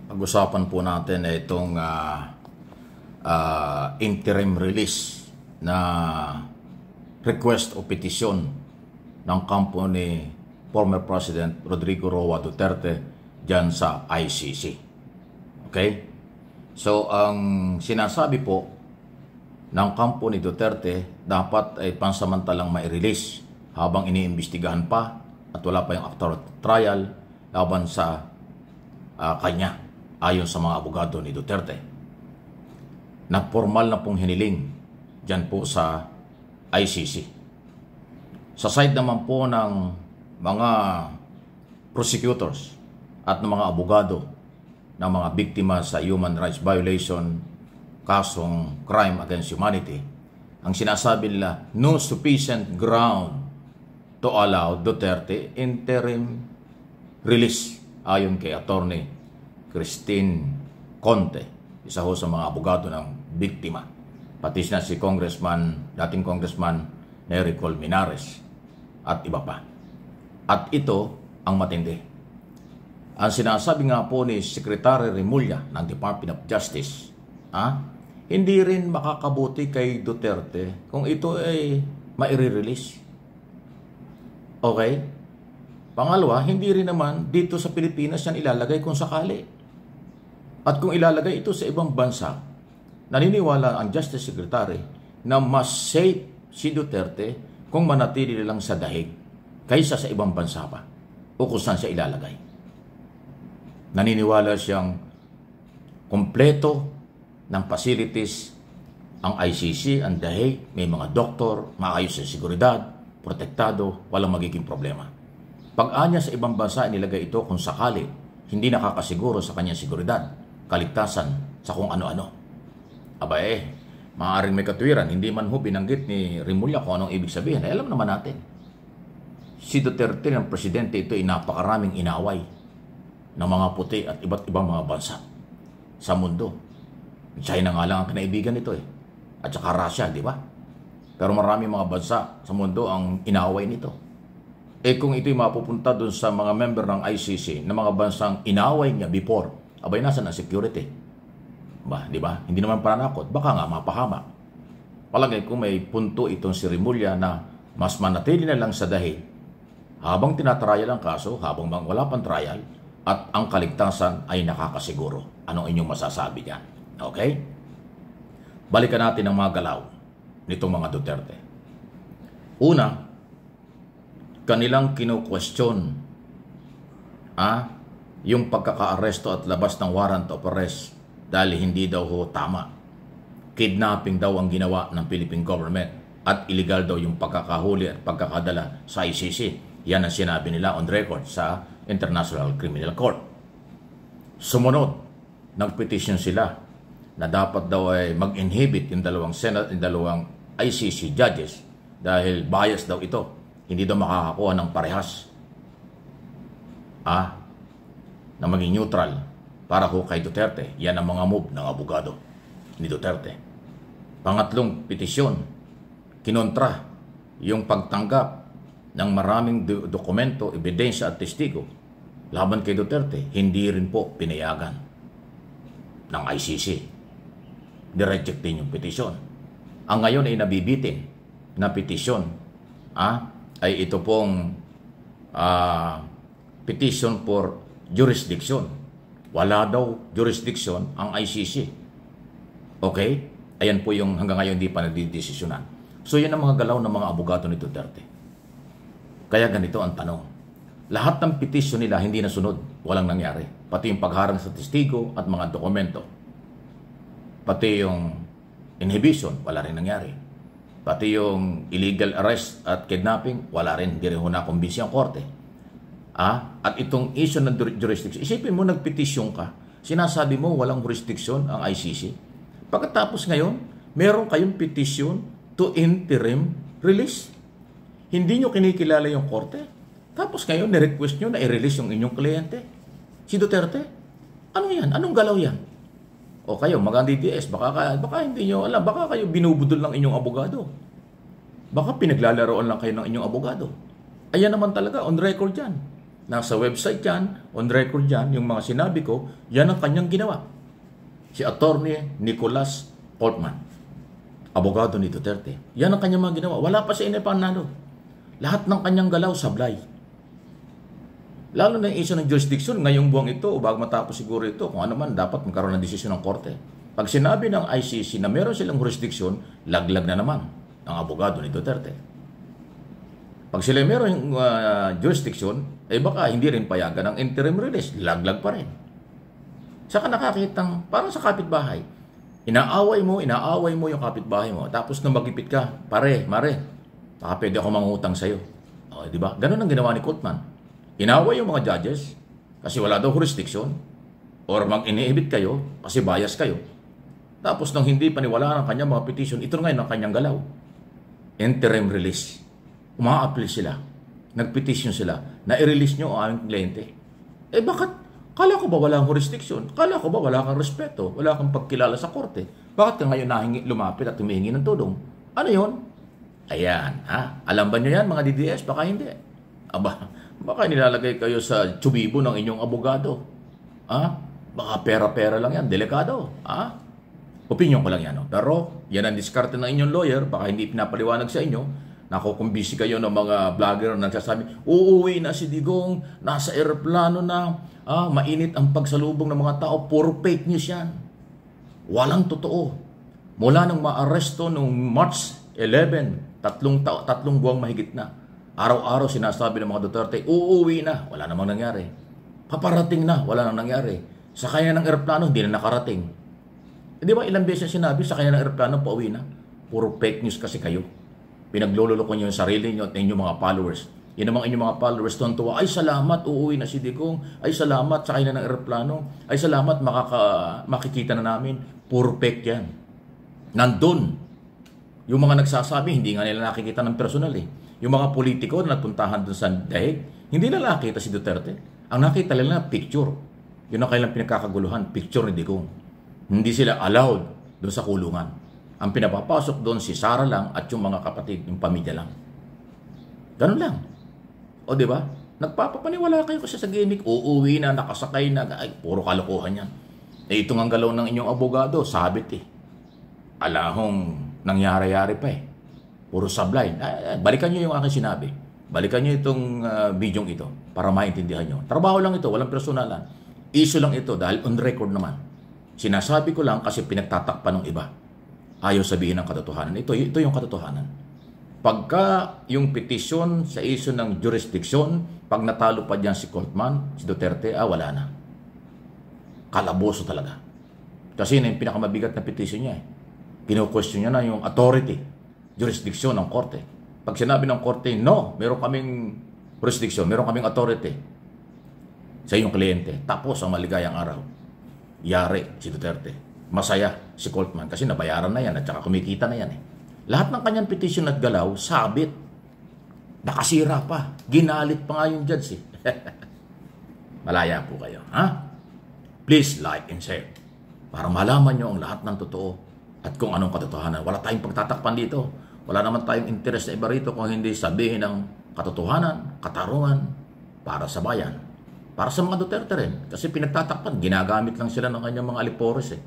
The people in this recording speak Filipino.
Pag-usapan po natin itong interim release na request o petisyon ng kampo ni former President Rodrigo Roa Duterte dyan sa ICC. Okay? So, ang sinasabi po ng kampo ni Duterte dapat ay pansamantalang mai-release habang iniimbestigahan pa at wala pa yung after trial laban sa kanya ayon sa mga abogado ni Duterte. Nagpormal na pong hiniling dyan po sa ICC. Sa side naman po ng mga prosecutors at ng mga abogado ng mga biktima sa human rights violation, kasong crime against humanity, ang sinasabi nila, no sufficient ground to allow Duterte interim release ayon kay Attorney Christine Conte, isa ho sa mga abogado ng biktima. Pati na si dating Congressman Nery Colmenares at iba pa. At ito ang matindi. Ang sinasabi nga po ni Secretary Remulla ng Department of Justice, hindi rin makakabuti kay Duterte kung ito ay maire-release. Okay? Pangalawa, hindi rin naman dito sa Pilipinas yan ilalagay kung sakali. At kung ilalagay ito sa ibang bansa, naniniwala ang Justice Secretary na mas safe si Duterte kung manatili lang sa dahig kaysa sa ibang bansa pa o kung saan siya ilalagay. Naniniwala siyang kompleto ng facilities ang ICC, ang dahig, may mga doktor, maayos sa seguridad, protektado, walang magiging problema. Pag-anya sa ibang bansa nilagay ito kung sakali hindi nakakasiguro sa kanyang seguridad, kaligtasan sa kung ano-ano. Maaaring may katuwiran, hindi man ho binanggit ni Remulla kung anong ibig sabihin. Ay, alam naman natin. Si Duterte ng presidente ito ay napakaraming inaway ng mga puti at iba't ibang mga bansa sa mundo. China nga lang ang kinaibigan nito at saka Russia, di ba? Pero marami mga bansa sa mundo ang inaway nito. Kung ito'y mapupunta dun sa mga member ng ICC na mga bansang inaway niya before, nasaan ang security? Di ba? Hindi naman pananakot. Baka nga mapahamak. Palagay kung may punto itong si Remulla na mas manatili na lang sa dahil habang tinatrial ang kaso, habang wala pang trial, at ang kaligtasan ay nakakasiguro. Anong inyong masasabi niyan? Okay? Balikan natin ang mga galaw nitong mga Duterte. Una, kanilang kinu-question yung pagkaka-aresto at labas ng warrant of arrest dahil hindi daw ho tama. Kidnapping daw ang ginawa ng Philippine government at illegal daw yung pagkakahuli at pagkakadala sa ICC. Yan ang sinabi nila on record sa International Criminal Court. Sumunod, nag-petition sila na dapat daw ay mag-inhibit yung dalawang Senate, yung dalawang ICC judges dahil bias daw ito. Hindi daw makakakuha ng parehas na maging neutral para ho kay Duterte. Yan ang mga move ng abogado ni Duterte. Pangatlong petisyon, kinontra yung pagtanggap ng maraming dokumento, ebidensya at testigo laban kay Duterte. Hindi rin po pinayagan ng ICC. Direject din yung petisyon. Ang ngayon ay nabibitin na petisyon ay ito pong petition for jurisdiction. Wala daw jurisdiction ang ICC. Okay? Ayan po yung hanggang ngayon hindi pa nagdidesisyonan. So yan ang mga galaw ng mga abogado ni Duterte. Kaya ganito ang tanong. Lahat ng petition nila hindi nasunod. Walang nangyari. Pati yung pagharang sa testigo at mga dokumento. Pati yung inhibition, wala rin nangyari. Pati yung illegal arrest at kidnapping, wala rin. Hindi rin ho nakumbinsi ang korte. At itong issue ng jurisdiction, isipin mo, nagpetisyon ka, sinasabi mo walang jurisdiction ang ICC. Pagkatapos ngayon, meron kayong petition to interim release. Hindi nyo kinikilala yung korte. Tapos ngayon, nirequest nyo na i-release yung inyong kliyente. Si Duterte, ano yan? Anong galaw yan? O kayo, mag-DDS, baka hindi nyo alam, baka kayo binubudol ng inyong abogado. Baka pinaglalaroan lang kayo ng inyong abogado. Ayan naman talaga, on record yan. Nasa website yan, on record yan, yung mga sinabi ko, yan ang kanyang ginawa. Si Attorney Nicolas Portman, abogado ni Duterte. Yan ang kanyang mga ginawa. Wala pa si Ine Panalo. Lahat ng kanyang galaw, sablay. Lalo na yung issue ng jurisdiction, ngayong buwang ito, o bago matapos siguro ito, kung ano man, dapat magkaroon ng desisyon ng korte. Pag sinabi ng ICC na meron silang jurisdiction, laglag na naman ang abogado ni Duterte. Pag sila meron jurisdiction, baka hindi rin payagan ng interim release, laglag pa rin. Saka nakakitang, parang sa kapitbahay, inaaway mo yung kapitbahay mo, tapos nung magipit ka, pare, mare, baka pwede ako mangutang sa'yo. O, di ba? Ganun ang ginawa ni Coltman. Inaway yung mga judges, kasi wala daw jurisdiction, or mag-inihibit kayo, kasi bias kayo. Tapos nung hindi paniwala ng kanyang mga petition, ito ngayon ang kanyang galaw. Interim release. Uma-apply sila. Nag-petition sila na i-release nyo ang aming kliyente. Bakit? Kala ko ba walang jurisdiction? Kala ko ba wala kang respeto? Wala kang pagkilala sa korte? Bakit ka ngayon lumapit at humihingi ng tulong? Ano yon? Ayan. Alam ba nyo yan, mga DDS? Baka hindi. Baka nilalagay kayo sa tsubibo ng inyong abogado. Baka pera-pera lang yan. Delikado. Opinion ko lang yan. Pero yan ang diskarte ng inyong lawyer. Baka hindi pinapaliwanag sa inyo. Nakukumbisi kayo ng mga vlogger na nagsasabi, uuwi na si Digong, nasa aeroplano na, mainit ang pagsalubong ng mga tao, puro fake news yan. Walang totoo. Mula nang maaresto noong March 11, tatlong buwang mahigit na. Araw-araw sinasabi ng mga Duterte, uuwi na, wala namang nangyari. Paparating na, wala nang nangyari. Sa kanya ng aeroplano, hindi na nakarating. Di ba ilang beses sinabi, sa kanya ng aeroplano, pauwi na. Puro fake news kasi kayo. Pinaglululoko niyo yung sarili niyo at inyong mga followers. Yun namang inyong mga followers tuwa, ay salamat, uuwi na si Digong. Ay salamat, sakay na ng aeroplano. Ay salamat, makikita na namin. Puro fake yan. Nandun. Yung mga nagsasabi, hindi nga nila nakikita ng personal eh. Yung mga politiko na nagpuntahan dun sa daig, hindi na nakita si Duterte. Ang nakita nila picture. Yun ang kailang pinagkakaguluhan, picture ni Digong. Hindi sila allowed dun sa kulungan. Ang pinapapasok doon si Sara lang at yung mga kapatid, yung pamilya lang. Ganun lang. O di ba? Nagpapapaniwala kayo kasi sa gimmick, uuwi na, nakasakay na, ay, puro kalokohan yan. Ito ang galaw ng inyong abogado, sabit eh. Alahong nangyari-yari pa eh. Puro sablay. Balikan nyo yung aking sinabi. Balikan nyo itong bidyong ito para maintindihan nyo. Trabaho lang ito, walang personalan. Issue lang ito dahil on record naman. Sinasabi ko lang kasi pinagtatakpan ng iba. Ayaw sabihin ng katotohanan. Ito yung katotohanan. Pagka yung petisyon sa issue ng jurisdiction, pag natalo pa dyan si Coltman, si Duterte, wala na. Kalaboso talaga. Kasi yun yung pinakamabigat na petisyon niya. Kino-question niya na yung authority, jurisdiction ng korte. Pag sinabi ng korte, no, meron kaming jurisdiction, meron kaming authority sa iyong kliyente. Tapos ang maligayang araw, yari si Duterte. Masaya si Coltman kasi nabayaran na yan at saka kumikita na yan eh. Lahat ng kanyang petition at galaw, sabit. Nakasira pa. Ginalit pa nga yung judge eh. Malaya po kayo. Please like and share para malaman nyo ang lahat ng totoo at kung anong katotohanan. Wala tayong pagtatakpan dito. Wala naman tayong interest na iba rito kung hindi sabihin ng katotohanan, katarungan para sa bayan. Para sa mga Duterte rin. Kasi pinagtatakpan, ginagamit lang sila ng kanyang mga alipores eh.